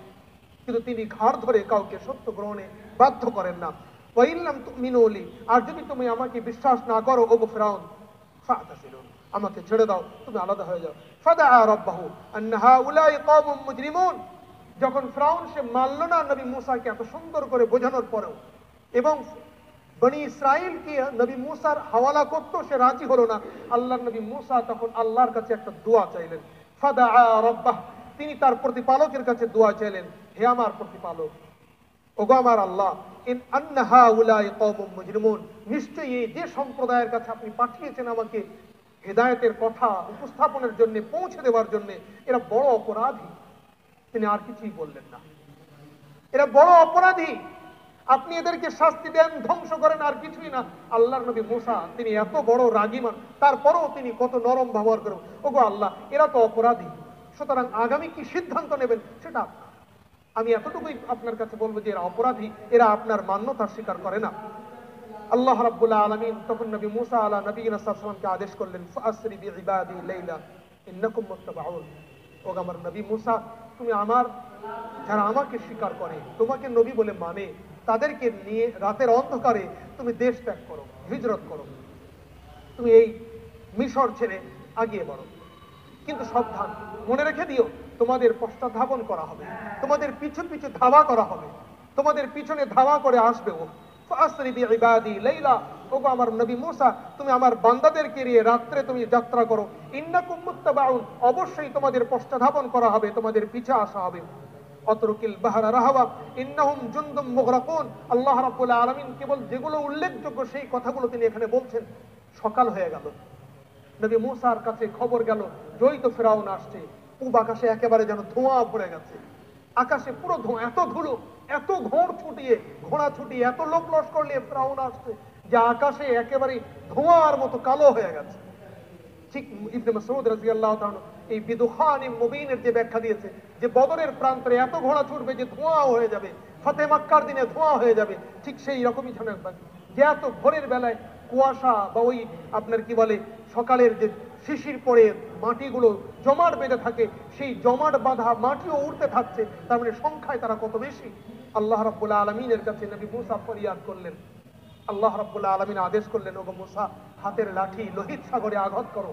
কিন্তু তিনি ঘাড় ধরে কাউকে সত্য গ্রহণে বাধ্য করেন না। ওয়াইল্লাম তুমিনু লি, আর যদি তুমি আমাকে বিশ্বাস না করো ওগো ফিরআউন, ফাতাসিলুন, আমাকে ছেড়ে দাও, তুমি আলাদা হয়ে যাও। ফাদাআ রাব্বাহু আন্না হাউলাই কওমুম মুজরিমুন, যখন ফিরআউন সে মানল না নবী মূসাকে এত সুন্দর করে বোঝানোর পরেও, এবং বনি ইসরাইলকে নবী মূসার হাওয়ালা করতো, সে রাজি হলো না, আল্লাহর নবী মূসা তখন আল্লাহর কাছে একটা দোয়া চাইলেন। ফাদাআ রাব্বাহ, তিনি তার প্রতিপালকের কাছে দোয়া চাইলেন, হে আমার প্রতিপালক, ওগো আমার আল্লাহ, ইন আন্না হাউলাই কওমুম মুজরিমুন, নিশ্চয়ই এই যে সম্প্রদায়ের কাছে আপনি পাঠিয়েছেন আমাকে হেদায়েতের কথা উপস্থাপনের জন্য, পৌঁছে দেওয়ার জন্য, এরা বড় অপরাধী। তিনি আর কিছুই বললেন না, এরা বড় অপরাধী, আপনি এদেরকে শাস্তি দেন, ধ্বংস করেন, আর কিছুই না। আল্লাহর নবী মূসা তিনি এত বড় রাগীমান, তারপরেও তিনি কত নরম ব্যবহার করেন, ওগো আল্লাহ, এরা তো অপরাধী, সুতরাং আগামী কি সিদ্ধান্ত নেবেন সেটা আপনার, আমি এতটুকুই আপনার কাছে বলবো যে এরা অপরাধী, এরা আপনার মান্যতা স্বীকার করে না। আল্লাহ রাব্বুল আলামিন তখন নবী মূসা আলা নবিয়িনা সাল্লাল্লাহু আলাইহি ওয়াসাল্লামকে আদেশ করলেন, ফাসরি বিইবাদি লাইলা ইন্নাকুম মুত্তাবাউন, ও আমার নবী মূসা, তুমি আমার, যারা আমাকে স্বীকার করে, তোমাকে নবী বলে মানে, তাদেরকে নিয়ে রাতের অন্ধকারে তুমি দেশ ত্যাগ করো, হিজরত করো, তুমি এই মিশর ছেড়ে আগিয়ে বাড়ো, কিন্তু সাবধান, মনে রেখে দিও, তোমাদের পশ্চাৎধাবন করা হবে, তোমাদের পিছু পিছু ধাওয়া করা হবে, তোমাদের পিছনে ধাওয়া করে আসবে ও। ফাসরি বিইবাদি লাইলা, ওগো আমার নবী মূসা, তুমি আমার বান্দাদেরকে নিয়ে রাত্রে তুমি যাত্রা করো, ইন্নাকুম মুত্তাবাউন, অবশ্যই তোমাদের পশ্চাৎধাবন করা হবে, তোমাদের পিছে আসা হবে। অতরকিল বাহরা রাহাওয়া ইন্নাহুম জুনদুম মুগরাকুন, আল্লাহ রাব্বুল আলামিন কেবল যেগুলো উল্লেখযোগ্য সেই কথাগুলো তিনি এখানে বলছেন। সকাল হয়ে গেল, নবী মূসার কাছে খবর গেল জয়িত ফিরআউন আসছে, পূব আকাশে একেবারে যেন ধোঁয়া ভরে গেছে, আকাশে পুরো ধোঁয়া, এত ধুলো, এত ঘোড়া ছুটিয়ে এত লোক লস্কর নিয়ে ফিরআউন আসছে যে আকাশে একেবারে ধোঁয়ার মতো কালো হয়ে গেছে। ঠিক ইবনে মাসউদ রাদিয়াল্লাহু তাআলা এই বিদুখান মুবিনের যে ব্যাখ্যা দিয়েছে যে বদরের প্রান্তরে এত ঘোড়া ছুটবে যে ধোঁয়া হয়ে যাবে, ফাতে মক্কার দিনে ধোঁয়া হয়ে যাবে, ঠিক সেই রকমই যেন যে এত ভোরের বেলায় কুয়াশা বা ওই আপনার কি বলে সকালের যে শিশির পড়ে মাটিগুলো জমাট বেঁধে থাকে, সেই জমাট বাঁধা মাটিও উঠতে থাকছে, তার মানে সংখ্যায় তারা কত বেশি। আল্লাহ রাব্বুল আলামিনের কাছে নবী মূসা ফরিয়াদ করলেন, আল্লাহ রাব্বুল আলামিন আদেশ করলেন, ওগো মূসা, হাতের লাঠি লোহিত সাগরে আঘাত করো।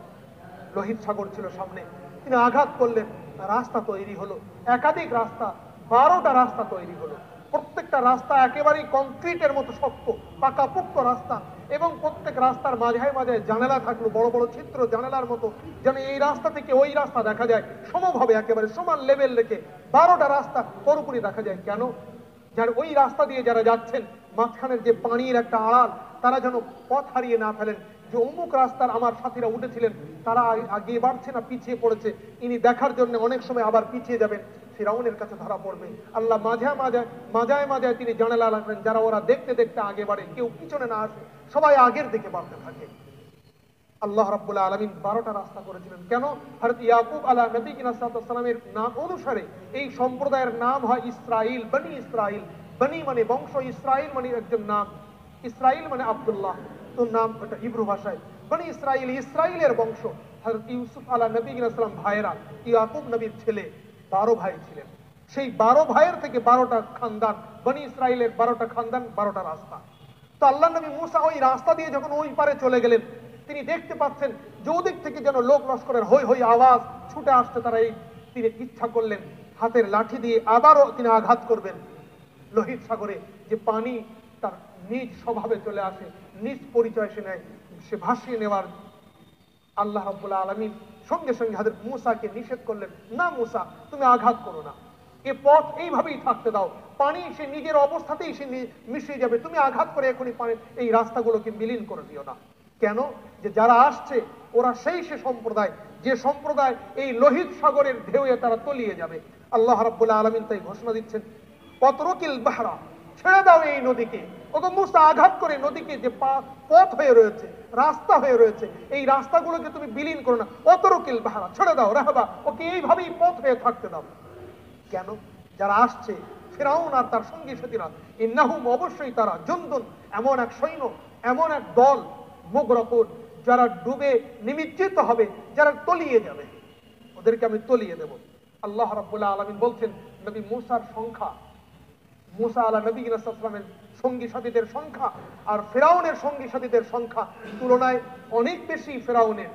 লোহিত সাগর ছিল সামনে, তিনি আঘাত করলেন, রাস্তা তৈরি হলো, একাধিক রাস্তা, 12টা রাস্তা তৈরি হলো, প্রত্যেকটা রাস্তা একেবারেই কংক্রিটের মতো শক্ত পাকাপোক্ত রাস্তা, এবং প্রত্যেক রাস্তার মাঝে মাঝে জানালা থাকলো, বড় বড় ছিদ্র জানালার মতো, যেন এই রাস্তা থেকে ওই রাস্তা দেখা যায় সমভাবে, একেবারে সমান লেভেল রেখে 12টা রাস্তা পুরোপুরি দেখা যায়। কেন? যার ওই রাস্তা দিয়ে যারা যাচ্ছেন, মাঝখানের যে পানির একটা আড়াল, তারা যেন পথ হারিয়ে না ফেলেন, যে অমুক রাস্তার আমার সাথীরা উঠেছিলেন, তারা আগে বাড়ছে না পিছিয়ে পড়েছে, ইনি দেখার জন্য অনেক সময় আবার পিছিয়ে যাবেন, ফিরাউনের কাছে ধরা পড়বে। আল্লাহ মাঝায় মাঝায় তিনি জানালা রাখলেন, যারা ওরা দেখতে দেখতে আগে বাড়ে, কেউ পিছনে না আসে, সবাই আগের দিকে বাড়তে থাকে। আল্লাহ রাব্বুল আলামিন 12টা রাস্তা করেছিলেন। কেন? হযরত ইয়াকুব আলাইহিস নবীর নাম অনুসারে এই সম্প্রদায়ের নাম হয় ইসরাইল, বনি ইসরাইল। বনি মানে বংশ, ইসরাইল মানে একজন নাম, ইসরাইল মানে আব্দুল্লাহ, তো নাম এটা হিব্রু ভাষায় বনি ইসরাইল, ইসরাইলের বংশ। হযরত ইউসুফ আলাইহিস সালাম ভাইরা, ইয়াকুব নবীর ছেলে 12 ভাই ছিলেন। সেই 12 ভাইয়ের থেকে 12টা খানদান, বনি ইসরাইলের 12টা খানদান, 12টা রাস্তা। তো আল্লাহ নবী মুসা ওই রাস্তা দিয়ে যখন ওই পারে চলে গেলেন, তিনি দেখতে পাচ্ছেন যে ওদিক থেকে যেন লোক লস্করের হই হই আওয়াজ ছুটে আসছে। তারা তিনি ইচ্ছা করলেন হাতের লাঠি দিয়ে আবারও তিনি আঘাত করবেন লোহিত সাগরে, যে পানি তার নিজ স্বভাবে চলে আসে, নিজ পরিচয় সে নেয়, সে ভাসিয়ে নেওয়ার। আল্লাহ রাব্বুল আলামিন সঙ্গে সঙ্গে হযরত মুসাকে নিষেধ করলেন, না মুসা, তুমি আঘাত করো না, এ পথ এইভাবেই থাকতে দাও, পানি সে নিজের অবস্থাতেই সে মিশে যাবে, তুমি আঘাত করে এখনই পানি এই রাস্তাগুলোকে বিলীন করে দিও না। কেন? যে যারা আসছে ওরা সেই সে সম্প্রদায়, যে সম্প্রদায় এই লোহিত সাগরের ঢেউয়ে তারা তলিয়ে যাবে। আল্লাহ রাব্বুল আলামিন তাই ঘোষণা দিচ্ছেন, পতরকিল বাহরা, ছেড়ে দাও এই নদীকে। ওগো মুসা, আঘাত করে নদীকে যে পথ হয়ে রয়েছে, রাস্তা হয়ে রয়েছে, এই রাস্তাগুলোকে তুমি বিলীন করো না, অতরকিল বাহরা, ছেড়ে দাও, রাহবা, ওকে এইভাবেই পথ হয়ে থাকতে দাও। কেন? যারা আসছে ফিরাউন আর তার সঙ্গী সাথীরা, ইন্নাহুম, অবশ্যই তারা, জুনদুন, এমন এক সৈন্য, এমন এক দল, মুগরাকুন, যারা ডুবে নিমজ্জিত হবে, যারা তলিয়ে যাবে, ওদেরকে আমি তলিয়ে দেব। আল্লাহ রাব্বুল আলামিন বলছেন, নবী মুসার সংখ্যা, মুসা আলাইহিস সালামের সঙ্গী সাথীদের সংখ্যা আর ফিরাউনের সঙ্গী সাথীদের সংখ্যা তুলনায় অনেক বেশি ফিরাউনের।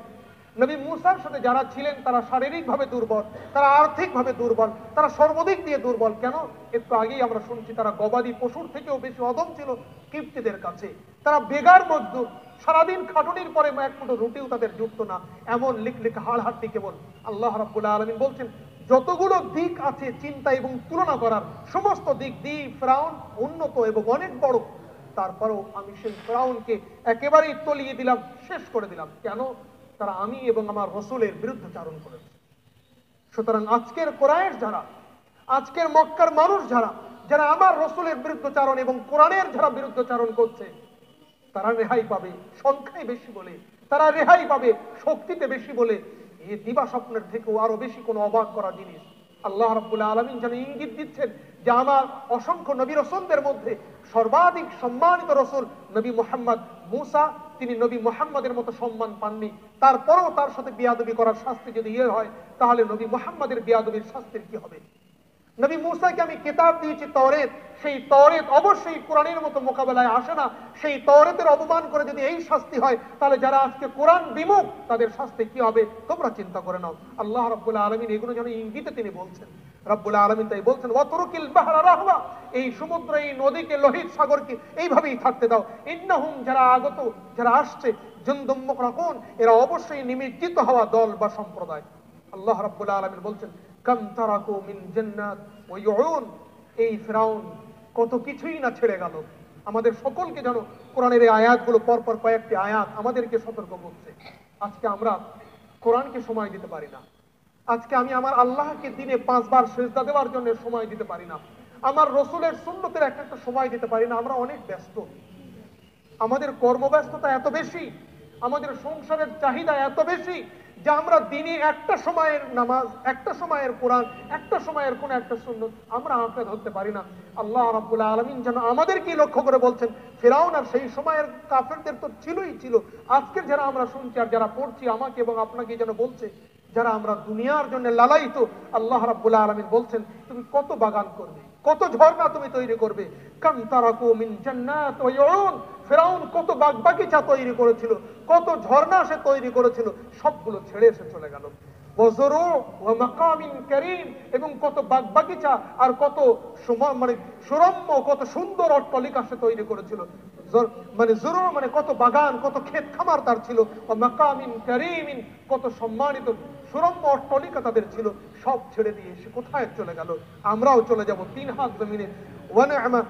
নবী মুসার সাথে যারা ছিলেন তারা শারীরিকভাবে দুর্বল, তারা আর্থিকভাবে দুর্বল, তারা সর্বদিক দিয়ে দুর্বল। কেন? একটু আগেই আমরা শুনছি তারা গবাদি পশুর থেকেও বেশি অদম ছিল কিপ্তিদের কাছে। তারা বেগার মজদুর, সারাদিন খাটুনির পরে এক মুঠো রুটিও তাদের যুক্ত না, এমন লিক হাড় হাড্ডি কেবল। আল্লাহ রাব্বুল আলামিন বলছেন, যতগুলো দিক আছে চিন্তা এবং তুলনা করার, সমস্ত দিক দিয়ে ফিরাউন উন্নত এবং অনেক বড়, তারপরেও আমি সেই ফিরাউনকে একেবারেই তলিয়ে দিলাম, শেষ করে দিলাম। কেন? তারা আমি এবং আমার রসুলের বিরুদ্ধাচারণ করেছে। সুতরাং আজকের কোরআনের যারা, আজকের মক্কার মানুষ যারা, যারা আমার রসুলের বিরুদ্ধাচারণ এবং কোরআনের যারা বিরুদ্ধাচারণ করছে, তারা রেহাই পাবে সংখ্যায় বেশি বলে, তারা রেহাই পাবে শক্তিতে বেশি বলে। এই দিবা স্বপ্নের থেকেও আরো বেশি কোনো অবাক করা জিনিস আল্লাহ রাব্বুল আলামিন যেন ইঙ্গিত দিচ্ছেন যে আমার অসংখ্য নবী রাসূলদের মধ্যে সর্বাধিক সম্মানিত রাসূল নবী মুহাম্মদ। মুসা, তিনি নবী মুহাম্মদের মতো সম্মান পাননি, তারপরেও তার সাথে বিয়াদবি করার শাস্তি যদি হয়, তাহলে নবী মুহাম্মদের বিয়াদবির শাস্তির কি হবে? নবী মুসাকে আমি কিতাব দিয়েছি তওরাত, সেই তওরাত অবশ্যই কোরআনের মতো মোকাবেলায় আসে না। সেই তওরাতের অপমান করে যদি এই শাস্তি হয়, তাহলে যারা আজকে কোরআন বিমুখ তাদের শাস্তি কি হবে তোমরা চিন্তা করে নাও। আল্লাহ রাব্বুল আলামিন এগুলো যেন ইঙ্গিতে তিনি বলছেন। রাব্বুল আলামিন তাই বলছেন, ওয়াতরুকিল বাহরা রাহওয়া, এই সমুদ্র, এই নদীকে, লোহিত সাগরকে এইভাবেই থাকতে দাও। ইন্নাহুম, যারা আগত, যারা আসছে, জুনদুম মুগরাকুন, এরা অবশ্যই নিমজ্জিত হওয়া দল বা সম্প্রদায়। আল্লাহ রাব্বুল আলামিন বলছেন, কাম তারাকু মিন জান্নাত ওয়া ইউন, এই ফিরাউন কত কিছুই না ছেড়ে গেল। আমাদের সকলকে যেন কোরআনের এই আয়াতগুলো পরপর কয়েকটি আয়াত আমাদেরকে সতর্ক করছে। আজকে আমরা কোরআনকে সময় দিতে পারি না। আজকে আমি আমার আল্লাহকে দিনে 5 বার সিজদা দেওয়ার জন্য সময় দিতে পারি না। আমার রসুলের সুন্নতের একটা সময় দিতে পারি না। আমরা অনেক ব্যস্ত, আমাদের কর্মব্যস্ততা এত বেশি, আমাদের সংসারের চাহিদা এত বেশি যে আমরা দিনে একটা সময়ের নামাজ, একটা সময়ের কোরআন, একটা সময়ের কোন একটা সুন্নত আমরা আঁকড়ে ধরতে পারি না। আল্লাহ রাব্বুল আলামিন যেন আমাদেরকে লক্ষ্য করে বলছেন, ফিরাউন আর সেই সময়ের কাফেরদের তো ছিলই ছিল। আজকের যারা আমরা শুনছি আর যারা পড়ছি, আমাকে এবং আপনাকে যেন বলছে, যারা আমরা দুনিয়ার জন্য লালায়িত, আল্লাহ রাব্বুল আলামিন বলছেন, তুমি কত বাগান করবে, কত ঝর্ণা তুমি তৈরি করবে। কাম তারাকু মিন জান্নাত ওয়া ইউন, ফিরাউন কত বাগবাগিচা তৈরি করেছিল, কত ঝর্ণা সে তৈরি করেছিল, সবগুলো ছেড়ে এসে চলে গেল। ওয়াজরু ওয়া মাকামিন কারীম, এবং কত বাগবাগিচা আর কত মানে সুরম্য, কত সুন্দর অট্টালিকা সে তৈরি করেছিল। মানে জরু মানে কত বাগান, কত ক্ষেত খামার তার ছিল। ওয়া মাকামিন কারীমিন, কত সম্মানিত সুরম্য অট্টালিকা তাদের ছিল। সব ছেড়ে দিয়ে সে কোথায় চলে গেল? আমরাও চলে যাব 3 হাত জমিনে। ওয়া নি'মা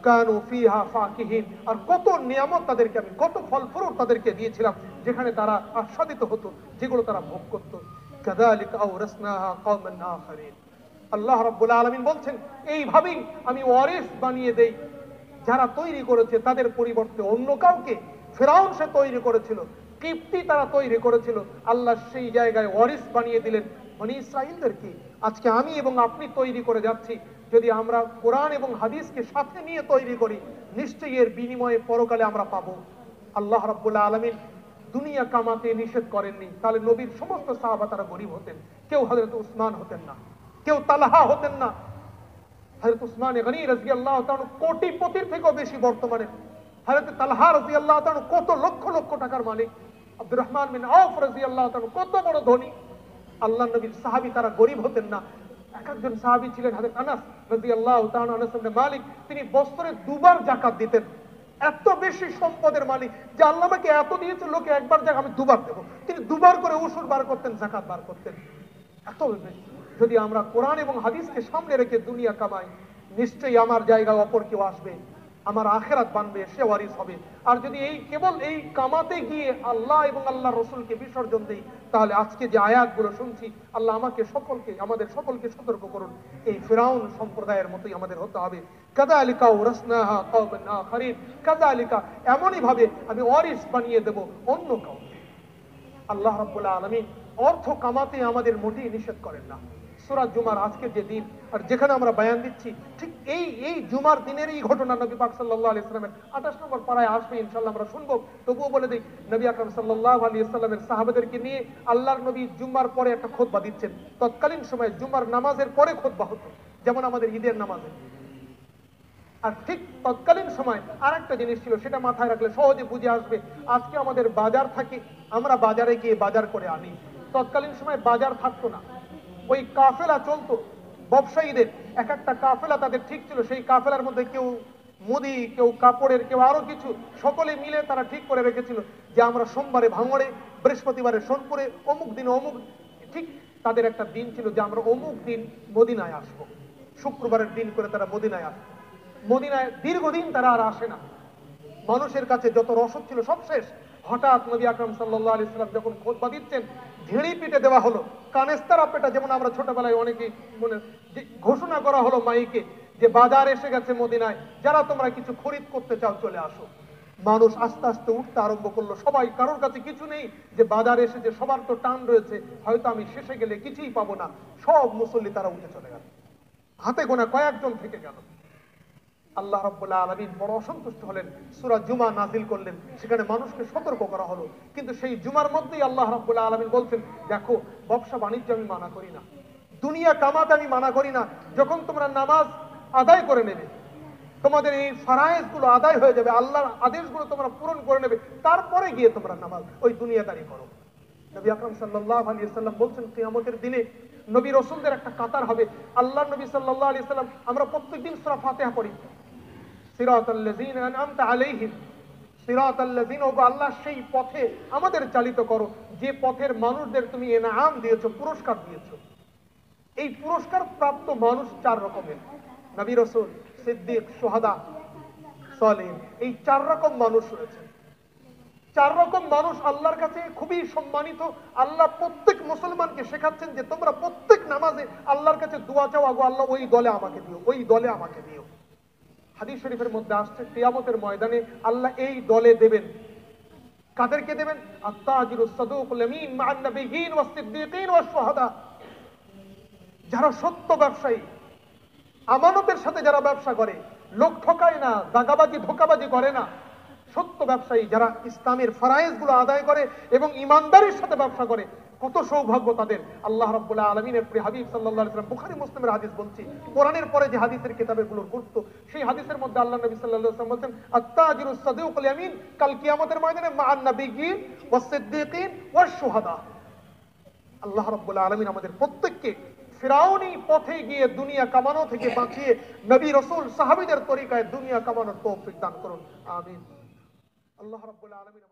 কানু ফিহা ফাকিহিন, আর কত নিয়ামত তাদেরকে আমি, কত ফল ফ্রুট তাদেরকে দিয়েছিলাম, যেখানে তারা আস্বাদিত হতো, যেগুলো তারা ভোগ করত। কাযালিকা আওরাসনাহা কওমান আখারিন। আল্লাহ রাব্বুল আলামিন বলছেন এইভাবেই আমি ওয়ারিস বানিয়ে দেই যারা তৈরি করেছে তাদের পরিবর্তে অন্য কাউকে। ফেরাউন সে তৈরি করেছিল, কিপ্তি তারা তৈরি করেছিল, আল্লাহ সেই জায়গায় ওয়ারিস বানিয়ে দিলেন বনি ইসরাইলদেরকে। আজকে আমি এবং আপনি তৈরি করে যাচ্ছি, যদি আমরা কোরআন এবং হাদিসকে সাথে নিয়ে তৈরি করি, নিশ্চয়ই এর বিনিময়ে পরকালে আমরা পাবো। আল্লাহ রাব্বুল আলামিন দুনিয়া কামাতে নিষেধ করেননি, তাহলে নবীর সমস্ত সাহাবা তারা গরিব হতেন। কেউ হযরত উসমান হতেন না, কেউ তালহা হতেন না। হযরত উসমান গনি রাদিয়াল্লাহু তাআলা কোটিপতির থেকেও বেশি বর্তমানে। হযরত তালহা রাদিয়াল্লাহু তাআলা কত লক্ষ লক্ষ টাকার মালিক। আব্দুর রহমান বিন আওফ রাদিয়াল্লাহু তাআলা কত বড় ধনী। আল্লাহর নবীর সাহাবী তারা গরিব হতেন না। এক একজন সাহাবী ছিলেন হযরত আনাস রাদিয়াল্লাহু তাআলা, আনাস ইবনে মালিক, তিনি বছরে দুবার যাকাত দিতেন। এত বেশি সম্পদের মালিক যে আল্লাহ আমাকে এত দিয়েছে, লোকে একবার যাক আমি দুবার দেবো। তিনি দুবার করে উসুর বার করতেন, যাকাত বার করতেন। এত বেশি। যদি আমরা কোরআন এবং হাদিসকে সামনে রেখে দুনিয়া কামাই, নিশ্চয়ই আমার জায়গায় অপর কেউ আসবে, আমার আখেরাত বানবে, সে ওয়ারিস হবে। আর যদি এই কেবল এই কামাতে গিয়ে আল্লাহ এবং আল্লাহ রসুলকে বিসর্জন দেই, তাহলে আজকে যে আয়াতগুলো শুনছি, আল্লাহ আমাকে সকলকে, আমাদের সকলকে সতর্ক করুন, এই ফিরাউন সম্প্রদায়ের মতোই আমাদের হতে হবে। কাযালিকা ওরাসনাহা কওমান আখারিন, কাযালিকা এমনই ভাবে আমি ওয়ারিস বানিয়ে দেব অন্য কাউকে। আল্লাহ রাব্বুল আলামিন অর্থ কামাতে আমাদের মোটেই নিষেধ করেন না। সূরা জুমার আজকে যে দিন আর যেখানে আমরা বয়ান দিচ্ছি, ঠিক এই জুমার দিনের এই ঘটনা নবী পাক সাল্লাল্লাহু আলাইহি ওয়াসাল্লামের 28 নম্বর পারায় আসবে, ইনশাআল্লাহ আমরা শুনবো। তবুও বলে দেই, নবী আকরাম সাল্লাল্লাহু আলাইহি ওয়াসাল্লামের সাহাবাদেরকে নিয়ে আল্লাহর নবী জুমার পরে একটা খুতবা দিচ্ছেন। তৎকালীন সময়ে জুমার নামাজের পরে খুতবা হতো, যেমন আমাদের ঈদের নামাজে। আর ঠিক তৎকালীন সময় আর একটা জিনিস ছিল, সেটা মাথায় রাখলে সহজে বুঝে আসবে। আজকে আমাদের বাজার থাকে, আমরা বাজারে গিয়ে বাজার করে আনি। তৎকালীন সময় বাজার থাকতো না, ওই কাফেলা চলতো ব্যবসায়ীদের। এক একটা কাফেলা তাদের ঠিক ছিল, সেই কাফেলার মধ্যে কেউ মুদি, কেউ কাপড়ের, কেউ আরো কিছু, সকলে মিলে তারা ঠিক করে রেখেছিল যে আমরা সোমবারে ভাঙড়ে, বৃহস্পতিবারে সোনপুরে, অমুক দিন অমুক, ঠিক তাদের একটা দিন ছিল যে আমরা অমুক দিন মদিনায় আসবো। শুক্রবারের দিন করে তারা মদিনায় আসবে। মদিনায় দীর্ঘদিন তারা আর আসে না, মানুষের কাছে যত রসদ ছিল সব শেষ। হঠাৎ নবী আকরাম সাল্লাল্লাহু আলাইহি ওয়াসাল্লাম যখন খুতবা দিচ্ছেন, ঝিড়ি পিটে দেওয়া হলো, কানেস্তারা পেটা, যেমন আমরা ছোটবেলায় অনেকে মনে, ঘোষণা করা হলো মাইকে যে বাজার এসে গেছে মদিনায়, যারা তোমরা কিছু খরিদ করতে চাও চলে আসো। মানুষ আস্তে আস্তে উঠতে আরম্ভ করলো, সবাই, কারোর কাছে কিছু নেই যে বাজার এসেছে, সবার তো টান রয়েছে, হয়তো আমি শেষে গেলে কিছুই পাবো না। সব মুসল্লি তারা উঠে চলে গেল, হাতে গোনা কয়েকজন থেকে গেল। আল্লাহ রাব্বুল আলামিন বড় অসন্তুষ্ট হলেন, সূরা জুমা নাজিল করলেন, সেখানে মানুষকে সতর্ক করা হলো। কিন্তু সেই জুমার মধ্যেই আল্লাহ রাব্বুল আলামিন বলছেন, দেখো ব্যবসা বাণিজ্য আমি মানা করি না, দুনিয়া কামাতে আমি মানা করি না। যখন তোমরা নামাজ আদায় করে নেবে, তোমাদের এই ফরায়েজ গুলো আদায় হয়ে যাবে, আল্লাহর আদেশগুলো তোমরা পূরণ করে নেবে, তারপরে গিয়ে তোমরা নামাজ ওই দুনিয়াদারি করো। নবী আকরাম সাল্লাল্লাহু আলাইহি ওয়াসাল্লাম বলছেন, কিয়ামতের দিনে নবী রাসূলদের একটা কাতার হবে। আল্লাহর নবী সাল্লাল্লাহু আলাইহি ওয়াসাল্লাম, আমরা প্রত্যেকদিন সূরা ফাতিহা পড়ি, সিরাতাল্লাযীনা আনআমতা আলাইহিম, সিরাতাল্লাযীনা, ও আল্লাহ সেই পথে আমাদের চালিত করো যে পথের মানুষদের তুমি ইনাম দিয়েছো, পুরস্কার দিয়েছো। এই পুরস্কার প্রাপ্ত মানুষ চার রকমের, নবী রাসূল, সিদ্দিক, শুহাদা, সালিহিন, এই চার রকম মানুষ রয়েছে। চার রকম মানুষ আল্লাহর কাছে খুবই সম্মানিত। আল্লাহ প্রত্যেক মুসলমানকে শেখাচ্ছেন যে তোমরা প্রত্যেক নামাজে আল্লাহর কাছে দোয়া চাও, আগো আল্লাহ ওই দলে আমাকে দিও, ওই দলে আমাকে দিও। হাদিস শরীফের মধ্যে আসছে, কিয়ামতের ময়দানে আল্লাহ এই দলে দেবেন। কাদেরকে দেবেন? আত-তাজিরুস সাদুকুল আমিন মা'আন নাবিয়্যিন ওয়াস সিদ্দীকিন ওয়াস শুহাদা, যারা সত্য ব্যবসায়ী, আমানতের সাথে যারা ব্যবসা করে, লোক ঠকায় না, দাগাবাজি ধোঁকাবাজি করে না, সত্য ব্যবসায়ী যারা ইসলামের ফরায়েজ গুলো আদায় করে এবং ইমানদারির সাথে ব্যবসা করে, কত সৌভাগ্য তাদের। আল্লাহ রাব্বুল আলামিনের প্রিয় হাবিব সাল্লাল্লাহু আলাইহি ওয়াসাল্লাম, বুখারী মুসলিমের হাদিস বলছি, কোরআনের পরে যে হাদিসের কিতাবগুলোর গুরুত্ব, সেই হাদিসের মধ্যে আল্লাহ নবী সাল্লাল্লাহু আলাইহি ওয়াসাল্লাম বলেন, আত-তাজিরুস সাদুকুল আমিন কাল কিয়ামতের ময়দানে মা'আন নাবিয়্যিন ওয়াস সিদ্দীকিন ওয়াস শুহাদা। আল্লাহ রাব্বুল আলামিন আমাদের প্রত্যেককে ফিরাউনি পথে গিয়ে দুনিয়া কামানো থেকে বাঁচিয়ে নবী রাসূল সাহাবীদের তরিকায় দুনিয়া কামানোর তৌফিক দান করুন, আমিন। আল্লাহ রাব্বুল আলামিন